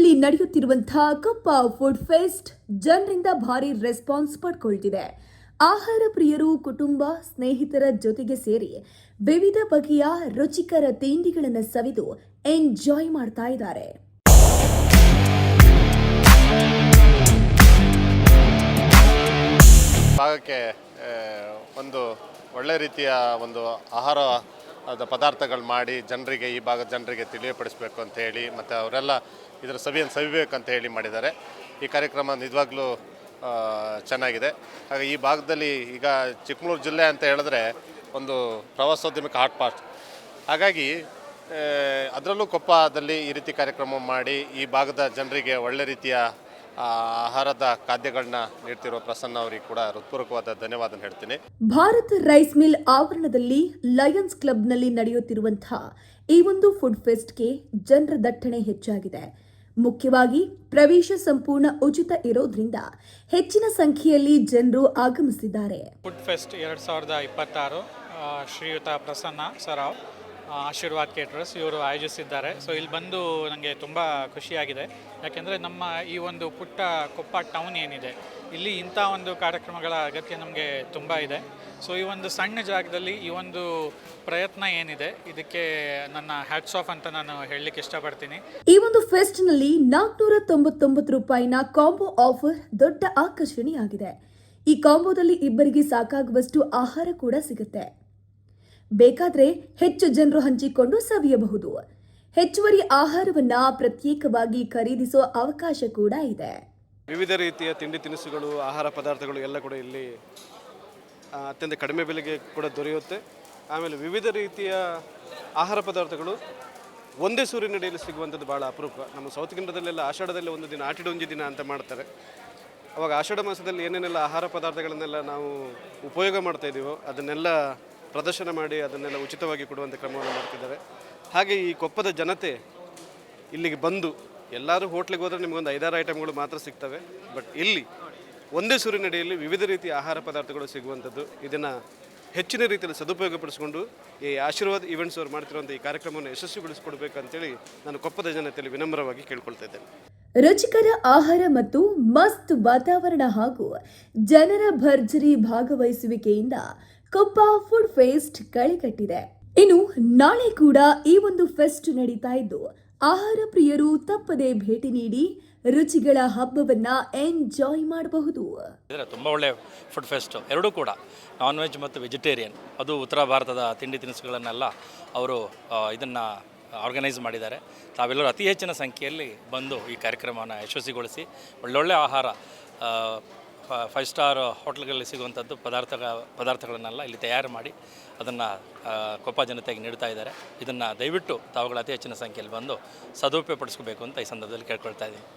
ಕೊಪ್ಪದಲ್ಲಿ ನಡೆಯುತ್ತಿರುವಂತಹ Koppa food fest ಜನರಿಂದ ಭಾರಿ response ಪಡ್ಕೊಳ್ತಿದೆ. ಆಹಾರ ಪ್ರಿಯರು ಕುಟುಂಬ ಸ್ನೇಹಿತರ ಜೊತೆಗೆ ಸೇರಿ ವಿವಿಧ ಬಗೆಯ ರುಚಿಕರ ತಿಂಡಿಗಳನ್ನು ಸವಿದು ಎಂಜಾಯ್ ಮಾಡ್ತಾ ಇದ್ದಾರೆ. ಭಾಗಕ್ಕೆ ಒಂದು ಒಳ್ಳೆ ರೀತಿಯ ಒಂದು ಆಹಾರ ಪದಾರ್ಥಗಳು ಮಾಡಿ ಜನರಿಗೆ ಈ ಭಾಗದ ಜನರಿಗೆ ತಿಳಿಯಪಡಿಸಬೇಕು ಅಂತ ಹೇಳಿ ಮತ್ತು ಅವರೆಲ್ಲ ಇದರ ಸವಿಯನ್ನು ಸವಿಬೇಕು ಅಂತ ಹೇಳಿ ಮಾಡಿದ್ದಾರೆ. ಈ ಕಾರ್ಯಕ್ರಮ ನಿಜವಾಗ್ಲೂ ಚೆನ್ನಾಗಿದೆ. ಹಾಗೆ ಈ ಭಾಗದಲ್ಲಿ ಈಗ ಚಿಕ್ಕಮಗಳೂರು ಜಿಲ್ಲೆ ಅಂತ ಹೇಳಿದ್ರೆ ಒಂದು ಪ್ರವಾಸೋದ್ಯಮಕ್ಕೆ ಹಾಟ್ ಪಾಟ್. ಹಾಗಾಗಿ ಅದರಲ್ಲೂ ಕೊಪ್ಪದಲ್ಲಿ ಈ ರೀತಿ ಕಾರ್ಯಕ್ರಮ ಮಾಡಿ ಈ ಭಾಗದ ಜನರಿಗೆ ಒಳ್ಳೆ ರೀತಿಯ ಆಹಾರದ ಖಾದ್ಯಗಳನ್ನ ನೀಡ್ತಿರುವ ಪ್ರಸನ್ನ ಅವರಿಗೆ ಕೂಡ ಹೃತ್ಪೂರ್ವಕವಾದ ಧನ್ಯವಾದ ಹೇಳ್ತೀನಿ. ಭಾರತ್ ರೈಸ್ ಮಿಲ್ ಆವರಣದಲ್ಲಿ ಲಯನ್ಸ್ ಕ್ಲಬ್ನಲ್ಲಿ ನಡೆಯುತ್ತಿರುವಂತಹ ಈ ಒಂದು ಫುಡ್ ಫೆಸ್ಟ್ಗೆ ಜನರ ದಟ್ಟಣೆ ಹೆಚ್ಚಾಗಿದೆ. ಮುಖ್ಯವಾಗಿ ಪ್ರವೇಶ ಸಂಪೂರ್ಣ ಉಚಿತ ಇರೋದ್ರಿಂದ ಹೆಚ್ಚಿನ ಸಂಖ್ಯೆಯಲ್ಲಿ ಜನರು ಆಗಮಿಸಿದ್ದಾರೆ. ಫುಡ್ ಫೆಸ್ಟ್ 2026 ಶ್ರೀಯುತ ಪ್ರಸನ್ನ ಸರಾವ್ ಆಶೀರ್ವಾದ್ ಕೇಟರರ್ಸ್ ಇವರು ಆಯೋಜಿಸಿದ್ದಾರೆ. ಸೊ ಇಲ್ಲಿ ಬಂದು ನನಗೆ ತುಂಬ ಖುಷಿಯಾಗಿದೆ. ಯಾಕೆಂದರೆ ನಮ್ಮ ಈ ಒಂದು ಪುಟ್ಟ ಕೊಪ್ಪ ಟೌನ್ ಏನಿದೆ ಇಲ್ಲಿ ಇಂಥ ಒಂದು ಕಾರ್ಯಕ್ರಮಗಳ ಅಗತ್ಯ ನಮಗೆ ತುಂಬ ಇದೆ. ಸೊ ಈ ಒಂದು ಸಣ್ಣ ಜಾಗದಲ್ಲಿ ಈ ಒಂದು ಪ್ರಯತ್ನ ಏನಿದೆ ಇದಕ್ಕೆ ನನ್ನ ಹ್ಯಾಟ್ಸ್ ಆಫ್ ಅಂತ ನಾನು ಹೇಳಲಿಕ್ಕೆ ಇಷ್ಟಪಡ್ತೀನಿ. ಈ ಒಂದು ಫೆಸ್ಟ್ನಲ್ಲಿ 499 ರೂಪಾಯಿನ ಕಾಂಬೋ ಆಫರ್ ದೊಡ್ಡ ಆಕರ್ಷಣೆಯಾಗಿದೆ. ಈ ಕಾಂಬೋದಲ್ಲಿ ಇಬ್ಬರಿಗೆ ಸಾಕಾಗುವಷ್ಟು ಆಹಾರ ಕೂಡ ಸಿಗುತ್ತೆ. ಬೇಕಾದ್ರೆ ಹೆಚ್ಚು ಜನರು ಹಂಚಿಕೊಂಡು ಸವಿಯಬಹುದು. ಹೆಚ್ಚುವರಿ ಆಹಾರವನ್ನ ಪ್ರತ್ಯೇಕವಾಗಿ ಖರೀದಿಸುವ ಅವಕಾಶ ಕೂಡ ಇದೆ. ವಿವಿಧ ರೀತಿಯ ತಿಂಡಿ ತಿನಿಸುಗಳು ಆಹಾರ ಪದಾರ್ಥಗಳು ಎಲ್ಲ ಕೂಡ ಇಲ್ಲಿ ಅತ್ಯಂತ ಕಡಿಮೆ ಬೆಲೆಗೆ ಕೂಡ ದೊರೆಯುತ್ತೆ. ಆಮೇಲೆ ವಿವಿಧ ರೀತಿಯ ಆಹಾರ ಪದಾರ್ಥಗಳು ಒಂದೇ ಸೂರಿನಡಿಯಲ್ಲಿ ಸಿಗುವಂಥದ್ದು ಭಾಳ ಅಪರೂಪ. ನಮ್ಮ ಸೌತ್ ಇಂಡಿಯಾದಲ್ಲೆಲ್ಲ ಆಷಾಢದಲ್ಲಿ ಒಂದು ದಿನ ಆಟಿಡೊಂಜಿ ದಿನ ಅಂತ ಮಾಡ್ತಾರೆ. ಅವಾಗ ಆಷಾಢ ಮಾಸದಲ್ಲಿ ಏನೇನೆಲ್ಲ ಆಹಾರ ಪದಾರ್ಥಗಳನ್ನೆಲ್ಲ ನಾವು ಉಪಯೋಗ ಮಾಡ್ತಾ ಇದ್ದೀವೋ ಅದನ್ನೆಲ್ಲ ಪ್ರದರ್ಶನ ಮಾಡಿ ಅದನ್ನೆಲ್ಲ ಉಚಿತವಾಗಿ ಕೊಡುವಂಥ ಕ್ರಮವನ್ನು ಮಾಡ್ತಿದ್ದಾರೆ. ಹಾಗೆ ಈ ಕೊಪ್ಪದ ಜನತೆ ಇಲ್ಲಿಗೆ ಬಂದು ಎಲ್ಲರೂ ಹೋಟ್ಲಿಗೆ ಹೋದರೆ ನಿಮಗೊಂದು 5-6 ಐಟಮ್ಗಳು ಮಾತ್ರ ಸಿಗ್ತವೆ. ಬಟ್ ಇಲ್ಲಿ ಒಂದೇ ಸೂರಿನಡಿಯಲ್ಲಿ ವಿವಿಧ ರೀತಿಯ ಆಹಾರ ಪದಾರ್ಥಗಳು ಸಿಗುವಂಥದ್ದು. ಇದನ್ನು ಹೆಚ್ಚಿನ ರೀತಿಯಲ್ಲಿ ಸದುಪಯೋಗಪಡಿಸಿಕೊಂಡು ಈ ಆಶೀರ್ವಾದ್ ಈವೆಂಟ್ಸ್ ಅವರು ಮಾಡ್ತಿರುವಂಥ ಈ ಕಾರ್ಯಕ್ರಮವನ್ನು ಯಶಸ್ವಿಗೊಳಿಸಿಕೊಡ್ಬೇಕಂತೇಳಿ ನಾನು ಕೊಪ್ಪದ ಜನತೆಯಲ್ಲಿ ವಿನಮ್ರವಾಗಿ ಕೇಳ್ಕೊಳ್ತಾ ಇದ್ದೇನೆ. ರುಚಿಕರ ಆಹಾರ ಮತ್ತು ಮಸ್ತ್ ವಾತಾವರಣ ಹಾಗೂ ಜನರ ಭರ್ಜರಿ ಭಾಗವಹಿಸುವಿಕೆಯಿಂದ ಕೊಪ್ಪ ಫುಡ್ ಫೆಸ್ಟ್ ಕಳೆಗಟ್ಟಿದೆ. ಇನ್ನು ನಾಳೆ ಕೂಡ ಈ ಒಂದು ಫೆಸ್ಟ್ ನಡೀತಾ ಇದ್ದು ಆಹಾರ ಪ್ರಿಯರು ತಪ್ಪದೆ ಭೇಟಿ ನೀಡಿ ರುಚಿಗಳ ಹಬ್ಬವನ್ನ ಎಂಜಾಯ್ ಮಾಡಬಹುದು. ತುಂಬಾ ಒಳ್ಳೆ ಫುಡ್ ಫೆಸ್ಟ್. ಎರಡೂ ಕೂಡ ನಾನ್ ವೆಜ್ ಮತ್ತು ವೆಜಿಟೇರಿಯನ್, ಅದು ಉತ್ತರ ಭಾರತದ ತಿಂಡಿ ತಿನಿಸುಗಳನ್ನೆಲ್ಲ ಅವರು ಇದನ್ನು ಆರ್ಗನೈಸ್ ಮಾಡಿದ್ದಾರೆ. ತಾವೆಲ್ಲರೂ ಅತಿ ಹೆಚ್ಚಿನ ಸಂಖ್ಯೆಯಲ್ಲಿ ಬಂದು ಈ ಕಾರ್ಯಕ್ರಮವನ್ನು ಯಶಸ್ವಿಗೊಳಿಸಿ ಒಳ್ಳೊಳ್ಳೆ ಆಹಾರ 5 ಸ್ಟಾರ್ ಹೋಟ್ಲ್ಗಳಲ್ಲಿ ಸಿಗುವಂಥದ್ದು ಪದಾರ್ಥಗಳನ್ನೆಲ್ಲ ಇಲ್ಲಿ ತಯಾರು ಮಾಡಿ ಅದನ್ನು ಕೊಪ್ಪ ಜನತೆಗೆ ನೀಡ್ತಾ ಇದ್ದಾರೆ. ಇದನ್ನು ದಯವಿಟ್ಟು ತಾವುಗಳು ಅತಿ ಹೆಚ್ಚಿನ ಸಂಖ್ಯೆಯಲ್ಲಿ ಬಂದು ಸದುಪಯೋಗಪಡಿಸ್ಕೋಬೇಕು ಅಂತ ಈ ಸಂದರ್ಭದಲ್ಲಿ ಕೇಳ್ಕೊಳ್ತಾ ಇದ್ದೀನಿ.